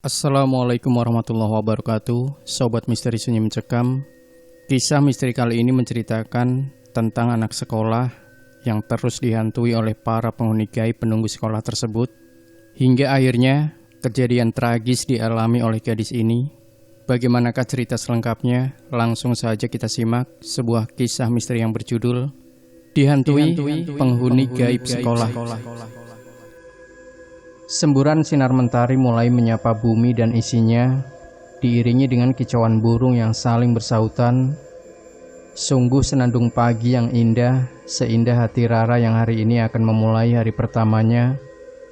Assalamualaikum warahmatullahi wabarakatuh. Sobat Misteri Sunyi Mencekam. Kisah misteri kali ini menceritakan tentang anak sekolah yang terus dihantui oleh para penghuni gaib penunggu sekolah tersebut. Hingga akhirnya kejadian tragis dialami oleh gadis ini. Bagaimanakah cerita selengkapnya? Langsung saja kita simak sebuah kisah misteri yang berjudul Dihantui Penghuni Gaib Sekolah. Semburan sinar mentari mulai menyapa bumi dan isinya, diiringi dengan kicauan burung yang saling bersahutan. Sungguh senandung pagi yang indah, seindah hati Rara yang hari ini akan memulai hari pertamanya,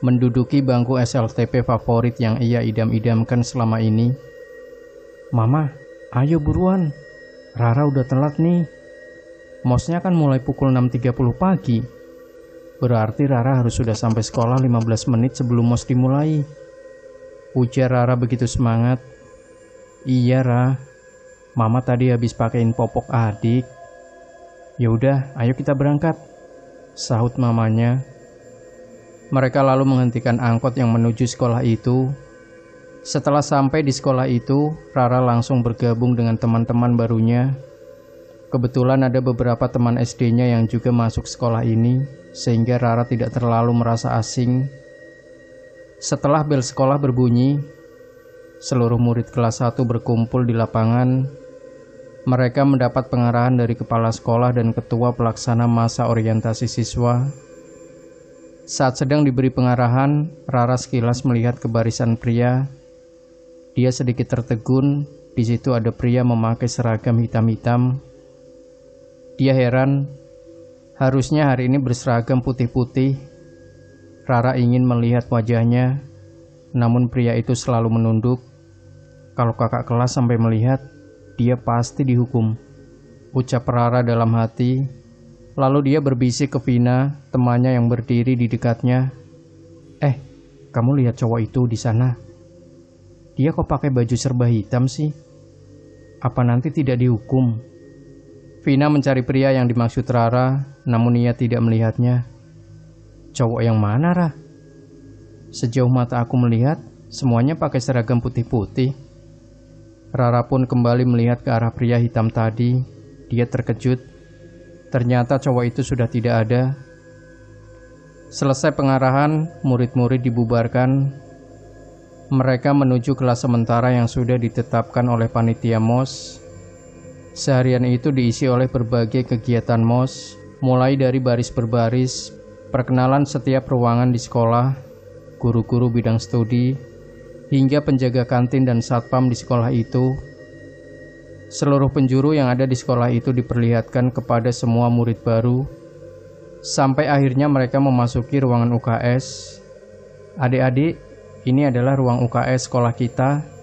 menduduki bangku SLTP favorit yang ia idam-idamkan selama ini. Mama, ayo buruan, Rara udah telat nih. Mosnya kan mulai pukul 6.30 pagi. Berarti Rara harus sudah sampai sekolah 15 menit sebelum mos dimulai. Ujar Rara begitu semangat. Iya Ra, Mama tadi habis pakein popok adik. Yaudah, ayo kita berangkat, sahut mamanya. Mereka lalu menghentikan angkot yang menuju sekolah itu. Setelah sampai di sekolah itu, Rara langsung bergabung dengan teman-teman barunya. Kebetulan ada beberapa teman SD-nya yang juga masuk sekolah ini, sehingga Rara tidak terlalu merasa asing. Setelah bel sekolah berbunyi, seluruh murid kelas 1 berkumpul di lapangan. Mereka mendapat pengarahan dari kepala sekolah dan ketua pelaksana masa orientasi siswa. Saat sedang diberi pengarahan, Rara sekilas melihat ke barisan pria. Dia sedikit tertegun, di situ ada pria memakai seragam hitam-hitam. Dia heran, harusnya hari ini berseragam putih-putih. Rara ingin melihat wajahnya, namun pria itu selalu menunduk. Kalau kakak kelas sampai melihat, dia pasti dihukum, ucap Rara dalam hati. Lalu dia berbisik ke Vina, temannya yang berdiri di dekatnya. Kamu lihat cowok itu di sana? Dia kok pakai baju serba hitam sih? Apa nanti tidak dihukum? Vina mencari pria yang dimaksud Rara, namun ia tidak melihatnya. Cowok yang mana, Ra? Sejauh mata aku melihat, semuanya pakai seragam putih-putih. Rara pun kembali melihat ke arah pria hitam tadi. Dia terkejut. Ternyata cowok itu sudah tidak ada. Selesai pengarahan, murid-murid dibubarkan. Mereka menuju kelas sementara yang sudah ditetapkan oleh panitia MOS. Seharian itu diisi oleh berbagai kegiatan MOS, mulai dari baris berbaris, perkenalan setiap ruangan di sekolah, guru-guru bidang studi, hingga penjaga kantin dan satpam di sekolah itu. Seluruh penjuru yang ada di sekolah itu diperlihatkan kepada semua murid baru, sampai akhirnya mereka memasuki ruangan UKS. Adik-adik, ini adalah ruang UKS sekolah kita.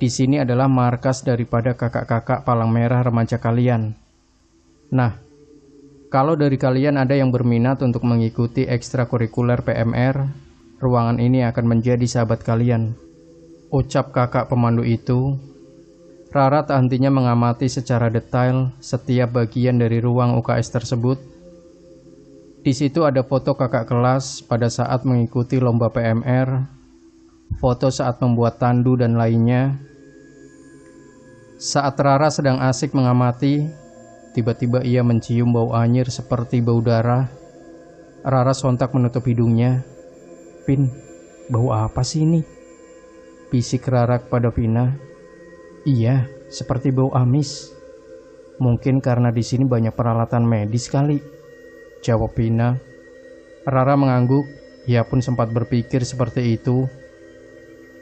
Di sini adalah markas daripada kakak-kakak palang merah remaja kalian. Nah, kalau dari kalian ada yang berminat untuk mengikuti ekstrakurikuler PMR, ruangan ini akan menjadi sahabat kalian, ucap kakak pemandu itu. Rara tak hentinya mengamati secara detail setiap bagian dari ruang UKS tersebut. Di situ ada foto kakak kelas pada saat mengikuti lomba PMR, foto saat membuat tandu dan lainnya. Saat Rara sedang asik mengamati, tiba-tiba ia mencium bau anyir seperti bau darah. Rara sontak menutup hidungnya. Vin, bau apa sih ini? Bisik Rara kepada Vina. Iya, seperti bau amis. Mungkin karena di sini banyak peralatan medis kali, jawab Vina. Rara mengangguk, ia pun sempat berpikir seperti itu.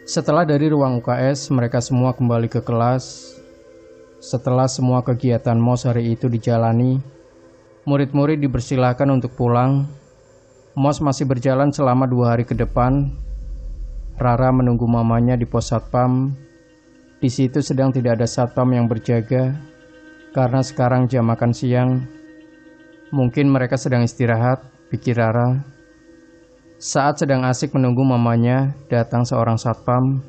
Setelah dari ruang UKS, mereka semua kembali ke kelas. Setelah semua kegiatan MOS hari itu dijalani, murid-murid dipersilakan untuk pulang. MOS masih berjalan selama 2 hari ke depan. Rara menunggu mamanya di pos satpam. Di situ sedang tidak ada satpam yang berjaga, karena sekarang jam makan siang. Mungkin mereka sedang istirahat, pikir Rara. Saat sedang asik menunggu mamanya, datang seorang satpam.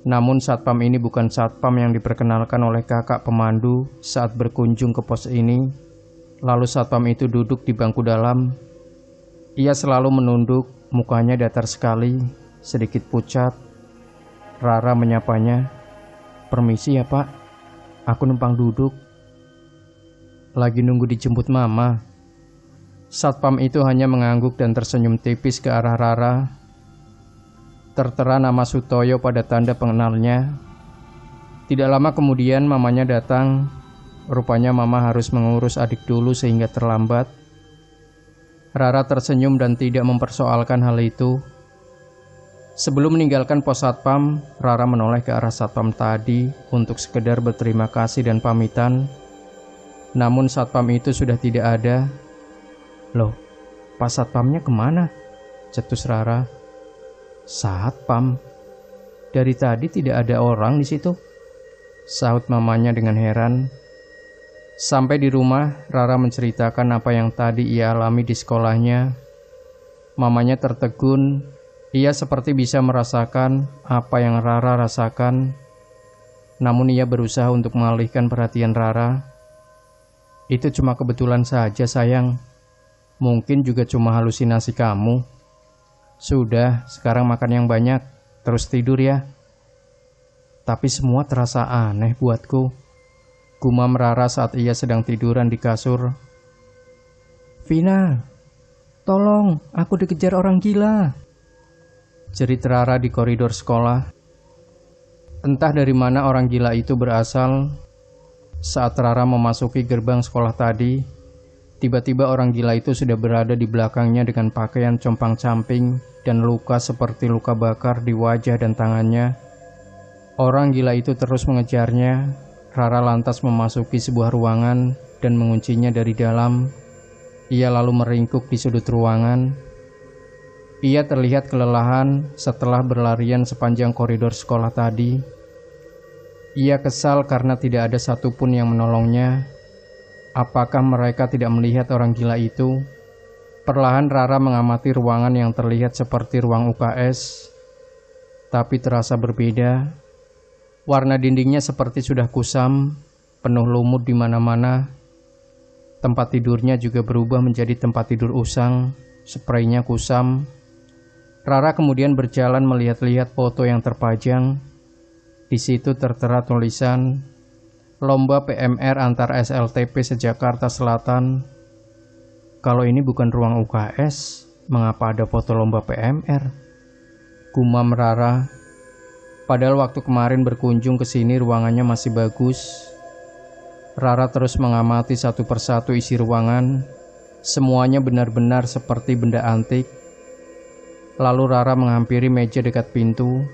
Namun satpam ini bukan satpam yang diperkenalkan oleh kakak pemandu saat berkunjung ke pos ini. Lalu satpam itu duduk di bangku dalam. Ia selalu menunduk, mukanya datar sekali, sedikit pucat. Rara menyapanya. "Permisi ya Pak, aku numpang duduk. Lagi nunggu dijemput Mama." Satpam itu hanya mengangguk dan tersenyum tipis ke arah Rara. Tertera nama Sutoyo pada tanda pengenalnya. Tidak lama kemudian mamanya datang. Rupanya Mama harus mengurus adik dulu sehingga terlambat. Rara tersenyum dan tidak mempersoalkan hal itu. Sebelum meninggalkan pos satpam, Rara menoleh ke arah satpam tadi untuk sekedar berterima kasih dan pamitan. Namun satpam itu sudah tidak ada. "Loh, Pak Satpamnya kemana?" cetus Rara. "Satpam? Dari tadi tidak ada orang di situ," sahut mamanya dengan heran. Sampai di rumah, Rara menceritakan apa yang tadi ia alami di sekolahnya. Mamanya tertegun. Ia seperti bisa merasakan apa yang Rara rasakan. Namun ia berusaha untuk mengalihkan perhatian Rara. "Itu cuma kebetulan saja sayang. Mungkin juga cuma halusinasi kamu. Sudah, sekarang makan yang banyak, terus tidur ya." "Tapi semua terasa aneh buatku," gumam Rara saat ia sedang tiduran di kasur. "Vina, tolong, aku dikejar orang gila," jerit Rara di koridor sekolah. Entah dari mana orang gila itu berasal. Saat Rara memasuki gerbang sekolah tadi, tiba-tiba orang gila itu sudah berada di belakangnya dengan pakaian compang-camping dan luka seperti luka bakar di wajah dan tangannya. Orang gila itu terus mengejarnya. Rara lantas memasuki sebuah ruangan dan menguncinya dari dalam. Ia lalu meringkuk di sudut ruangan. Ia terlihat kelelahan setelah berlarian sepanjang koridor sekolah tadi. Ia kesal karena tidak ada satupun yang menolongnya. Apakah mereka tidak melihat orang gila itu? Perlahan Rara mengamati ruangan yang terlihat seperti ruang UKS, tapi terasa berbeda. Warna dindingnya seperti sudah kusam, penuh lumut di mana-mana. Tempat tidurnya juga berubah menjadi tempat tidur usang, spraynya kusam. Rara kemudian berjalan melihat-lihat foto yang terpajang. Di situ tertera tulisan, "Lomba PMR antar SLTP se-Jakarta Selatan." Kalau ini bukan ruang UKS, mengapa ada foto lomba PMR? Gumam Rara. Padahal waktu kemarin berkunjung ke sini ruangannya masih bagus. Rara terus mengamati satu persatu isi ruangan. Semuanya benar-benar seperti benda antik. Lalu Rara menghampiri meja dekat pintu.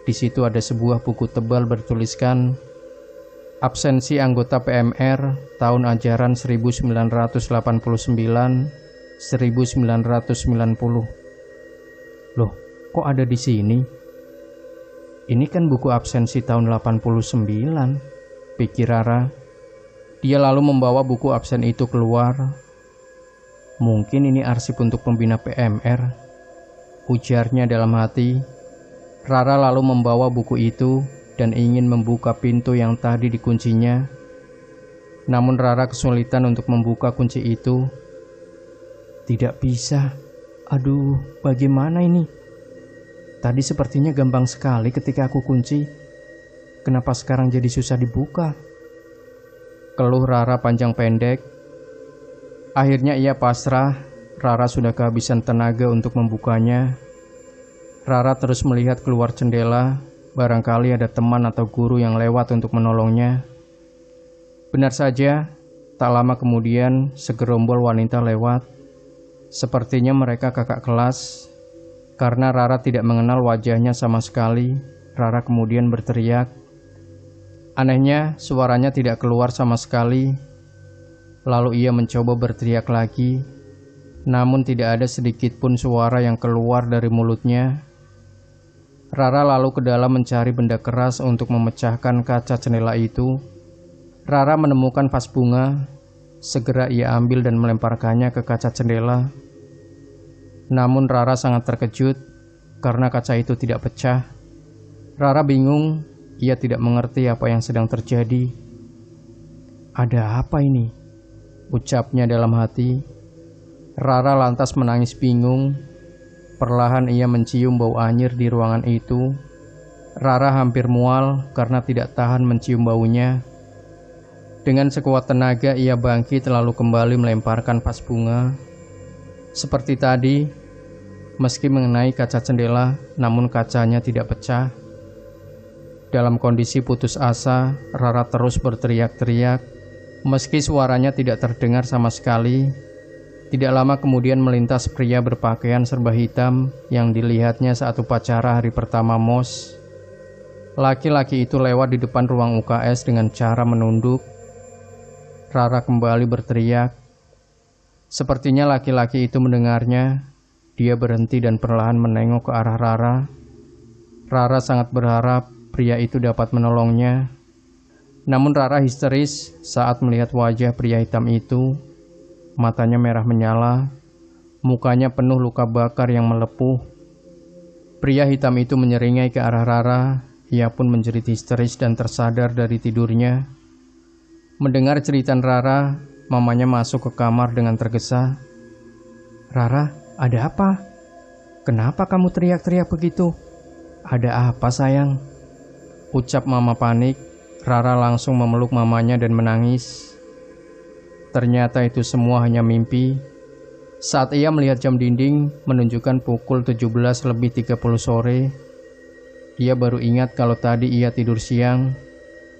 Di situ ada sebuah buku tebal bertuliskan, "Absensi anggota PMR tahun ajaran 1989-1990. Loh, kok ada di sini? Ini kan buku absensi tahun 89, pikir Rara. Dia lalu membawa buku absen itu keluar. Mungkin ini arsip untuk pembina PMR, ujarnya dalam hati. Rara lalu membawa buku itu dan ingin membuka pintu yang tadi dikuncinya. Namun Rara kesulitan untuk membuka kunci itu. Tidak bisa. Aduh, bagaimana ini? Tadi sepertinya gampang sekali ketika aku kunci. Kenapa sekarang jadi susah dibuka? Keluh Rara panjang pendek. Akhirnya ia pasrah. Rara sudah kehabisan tenaga untuk membukanya. Rara terus melihat keluar jendela. Barangkali ada teman atau guru yang lewat untuk menolongnya. Benar saja, tak lama kemudian segerombol wanita lewat. Sepertinya mereka kakak kelas. Karena Rara tidak mengenal wajahnya sama sekali, Rara kemudian berteriak. Anehnya, suaranya tidak keluar sama sekali. Lalu ia mencoba berteriak lagi, namun tidak ada sedikit pun suara yang keluar dari mulutnya. Rara lalu ke dalam mencari benda keras untuk memecahkan kaca jendela itu. Rara menemukan vas bunga. Segera ia ambil dan melemparkannya ke kaca jendela. Namun Rara sangat terkejut karena kaca itu tidak pecah. Rara bingung, ia tidak mengerti apa yang sedang terjadi. "Ada apa ini?" ucapnya dalam hati. Rara lantas menangis bingung. Perlahan ia mencium bau anyir di ruangan itu. Rara hampir mual karena tidak tahan mencium baunya. Dengan sekuat tenaga ia bangkit lalu kembali melemparkan vas bunga. Seperti tadi, meski mengenai kaca jendela, namun kacanya tidak pecah. Dalam kondisi putus asa, Rara terus berteriak-teriak, meski suaranya tidak terdengar sama sekali. Tidak lama kemudian melintas pria berpakaian serba hitam yang dilihatnya saat upacara hari pertama MOS. Laki-laki itu lewat di depan ruang UKS dengan cara menunduk. Rara kembali berteriak. Sepertinya laki-laki itu mendengarnya. Dia berhenti dan perlahan menengok ke arah Rara. Rara sangat berharap pria itu dapat menolongnya. Namun Rara histeris saat melihat wajah pria hitam itu. Matanya merah menyala, mukanya penuh luka bakar yang melepuh. Pria hitam itu menyeringai ke arah Rara. Ia pun menjerit histeris dan tersadar dari tidurnya. Mendengar jeritan Rara, mamanya masuk ke kamar dengan tergesa. "Rara, ada apa? Kenapa kamu teriak-teriak begitu? Ada apa sayang?" Ucap mama panik. Rara langsung memeluk mamanya dan menangis. Ternyata itu semua hanya mimpi. Saat ia melihat jam dinding menunjukkan pukul 17:30 sore, ia baru ingat kalau tadi ia tidur siang.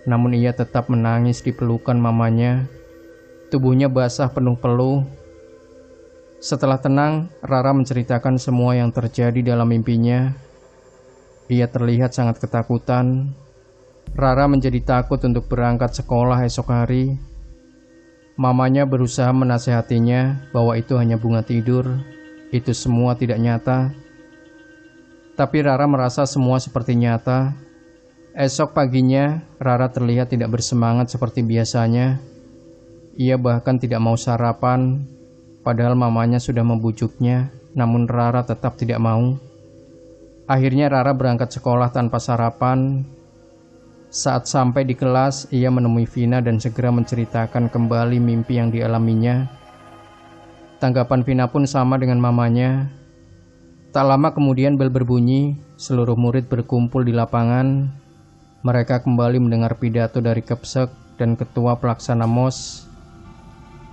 Namun ia tetap menangis di pelukan mamanya. Tubuhnya basah penuh peluh. Setelah tenang, Rara menceritakan semua yang terjadi dalam mimpinya. Ia terlihat sangat ketakutan. Rara menjadi takut untuk berangkat sekolah esok hari. Mamanya berusaha menasehatinya bahwa itu hanya bunga tidur. Itu semua tidak nyata. Tapi Rara merasa semua seperti nyata. Esok paginya, Rara terlihat tidak bersemangat seperti biasanya. Ia bahkan tidak mau sarapan, padahal mamanya sudah membujuknya, namun Rara tetap tidak mau. Akhirnya Rara berangkat sekolah tanpa sarapan. Saat sampai di kelas, ia menemui Vina dan segera menceritakan kembali mimpi yang dialaminya. Tanggapan Vina pun sama dengan mamanya. Tak lama kemudian bel berbunyi, seluruh murid berkumpul di lapangan. Mereka kembali mendengar pidato dari Kepsek dan Ketua Pelaksana MOS.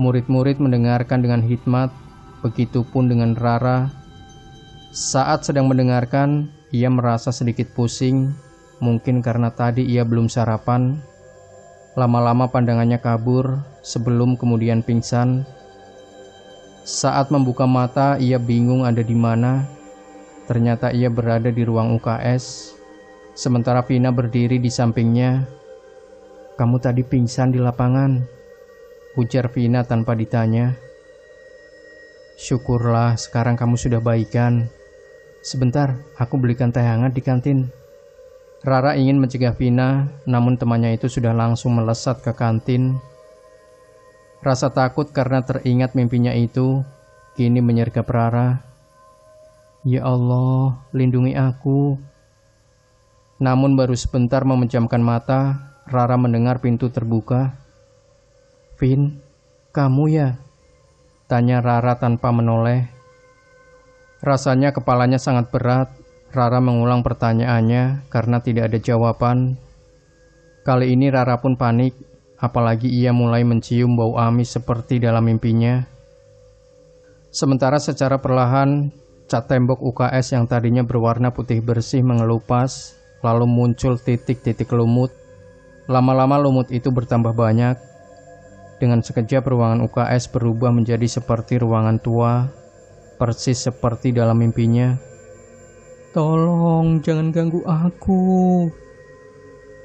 Murid-murid mendengarkan dengan hikmat, begitupun dengan Rara. Saat sedang mendengarkan, ia merasa sedikit pusing, mungkin karena tadi ia belum sarapan. Lama-lama pandangannya kabur, sebelum kemudian pingsan. Saat membuka mata, ia bingung ada di mana. Ternyata ia berada di ruang UKS, sementara Vina berdiri di sampingnya. "Kamu tadi pingsan di lapangan," ujar Vina tanpa ditanya. "Syukurlah sekarang kamu sudah baikan. Sebentar, aku belikan teh hangat di kantin." Rara ingin mencegah Vina, namun temannya itu sudah langsung melesat ke kantin. Rasa takut karena teringat mimpinya itu kini menyergap Rara. "Ya Allah, lindungi aku." Namun baru sebentar memejamkan mata, Rara mendengar pintu terbuka. "Vin, kamu ya?" tanya Rara tanpa menoleh. Rasanya kepalanya sangat berat. Rara mengulang pertanyaannya karena tidak ada jawaban. Kali ini Rara pun panik, apalagi ia mulai mencium bau amis seperti dalam mimpinya. Sementara secara perlahan, cat tembok UKS yang tadinya berwarna putih bersih mengelupas, lalu muncul titik-titik lumut. Lama-lama lumut itu bertambah banyak. Dengan sekejap ruangan UKS berubah menjadi seperti ruangan tua, persis seperti dalam mimpinya. "Tolong jangan ganggu aku,"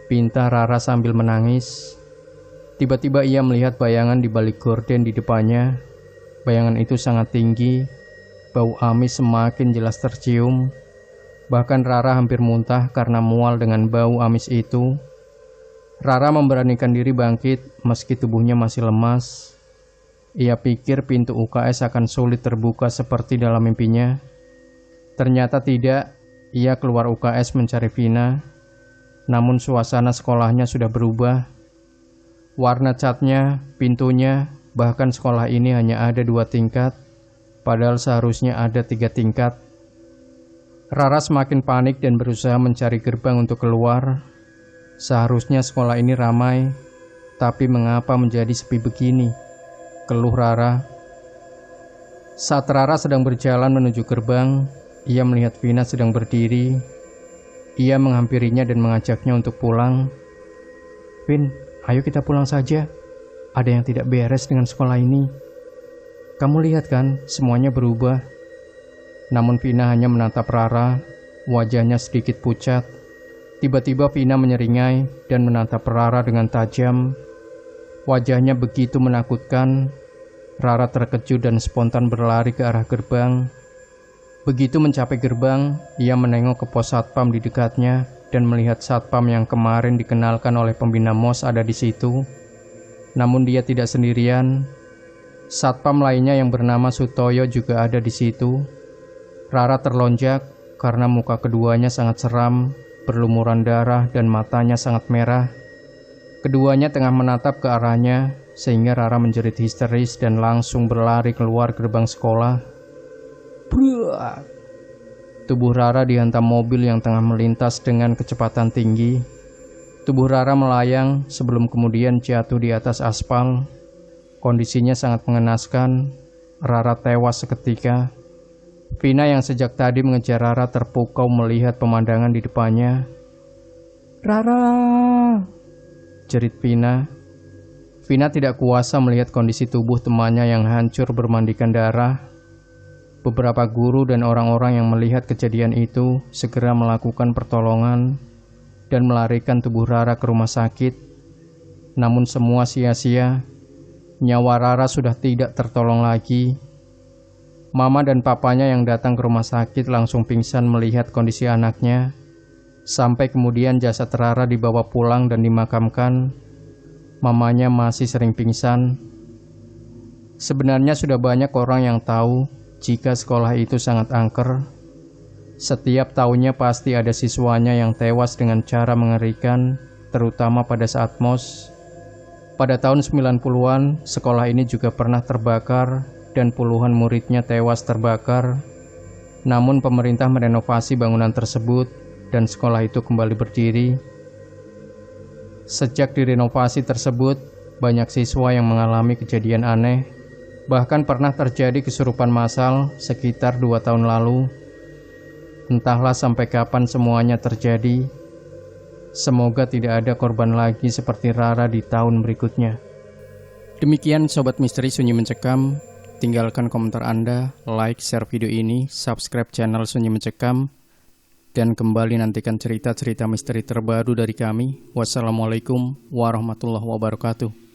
pinta Rara sambil menangis. Tiba-tiba ia melihat bayangan di balik gorden di depannya. Bayangan itu sangat tinggi. Bau amis semakin jelas tercium. Bahkan Rara hampir muntah karena mual dengan bau amis itu. Rara memberanikan diri bangkit meski tubuhnya masih lemas. Ia pikir pintu UKS akan sulit terbuka seperti dalam mimpinya. Ternyata tidak. Ia keluar UKS mencari Vina. Namun suasana sekolahnya sudah berubah. Warna catnya, pintunya, bahkan sekolah ini hanya ada 2 tingkat. Padahal seharusnya ada 3 tingkat. Rara semakin panik dan berusaha mencari gerbang untuk keluar. Seharusnya sekolah ini ramai, tapi mengapa menjadi sepi begini? Keluh Rara. Saat Rara sedang berjalan menuju gerbang, ia melihat Vina sedang berdiri. Ia menghampirinya dan mengajaknya untuk pulang. "Vin, ayo kita pulang saja. Ada yang tidak beres dengan sekolah ini. Kamu lihat kan, semuanya berubah." Namun Vina hanya menatap Rara, wajahnya sedikit pucat. Tiba-tiba Vina menyeringai dan menatap Rara dengan tajam. Wajahnya begitu menakutkan. Rara terkejut dan spontan berlari ke arah gerbang. Begitu mencapai gerbang, ia menengok ke pos satpam di dekatnya dan melihat satpam yang kemarin dikenalkan oleh pembina MOS ada di situ. Namun dia tidak sendirian. Satpam lainnya yang bernama Sutoyo juga ada di situ. Rara terlonjak karena muka keduanya sangat seram, berlumuran darah dan matanya sangat merah. Keduanya tengah menatap ke arahnya sehingga Rara menjerit histeris dan langsung berlari keluar gerbang sekolah. Bruh! Tubuh Rara dihantam mobil yang tengah melintas dengan kecepatan tinggi. Tubuh Rara melayang sebelum kemudian jatuh di atas aspal. Kondisinya sangat mengenaskan. Rara tewas seketika. Vina yang sejak tadi mengejar Rara terpukau melihat pemandangan di depannya. "Rara!" jerit Vina. Vina tidak kuasa melihat kondisi tubuh temannya yang hancur bermandikan darah. Beberapa guru dan orang-orang yang melihat kejadian itu segera melakukan pertolongan dan melarikan tubuh Rara ke rumah sakit. Namun semua sia-sia. Nyawa Rara sudah tidak tertolong lagi. Mama dan papanya yang datang ke rumah sakit langsung pingsan melihat kondisi anaknya. Sampai kemudian jasad Rara dibawa pulang dan dimakamkan. Mamanya masih sering pingsan. Sebenarnya sudah banyak orang yang tahu jika sekolah itu sangat angker. Setiap tahunnya pasti ada siswanya yang tewas dengan cara mengerikan, terutama pada saat MOS. Pada tahun 90-an, sekolah ini juga pernah terbakar dan puluhan muridnya tewas terbakar. Namun pemerintah merenovasi bangunan tersebut dan sekolah itu kembali berdiri. Sejak direnovasi tersebut, banyak siswa yang mengalami kejadian aneh. Bahkan pernah terjadi kesurupan massal sekitar 2 tahun lalu. Entahlah sampai kapan semuanya terjadi. Semoga tidak ada korban lagi seperti Rara di tahun berikutnya. Demikian Sobat Misteri Sunyi Mencekam. Tinggalkan komentar Anda, like, share video ini, subscribe channel Sunyi Mencekam, dan kembali nantikan cerita-cerita misteri terbaru dari kami. Wassalamualaikum warahmatullahi wabarakatuh.